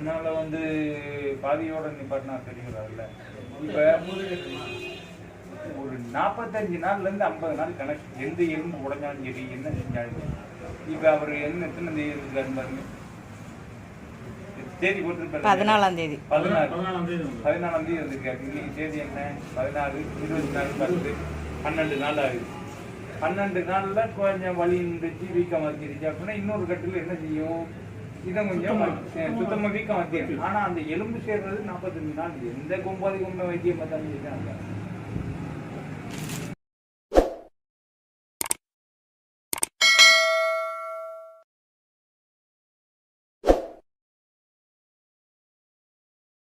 அதனால வந்து பாதியோட நிப்பாட்டினா தெரியுறாருல்ல. இப்ப ஒரு 45 நாள்ல இருந்து 50 நாள் கணக்கு. எந்த எலும்பு உடைஞ்சாலும் சரி, என்ன செஞ்சாலும். இப்ப அவரு என்ன எத்தனை தேதி இருக்காரு பாருங்க, தேதி போட்டு 14ஆம் தேதி 14ஆம் தேதி வந்திருக்காரு. இன்னைக்கு தேதி என்ன, 16, 24, 10, 12 நாள் ஆகுது. 12 நாள்ல கொஞ்சம் வலி இருந்துச்சு, வீக்கம் வந்துருச்சு அப்படின்னா இன்னொரு கட்டில என்ன செய்யும், இதை கொஞ்சம் சுத்தமா வீக்கம் வந்துடும். ஆனா அந்த எலும்பு சேர்றது 45 நாள். எந்த கொம்பாதி கொம்ப வைத்தியம் பார்த்தாலும்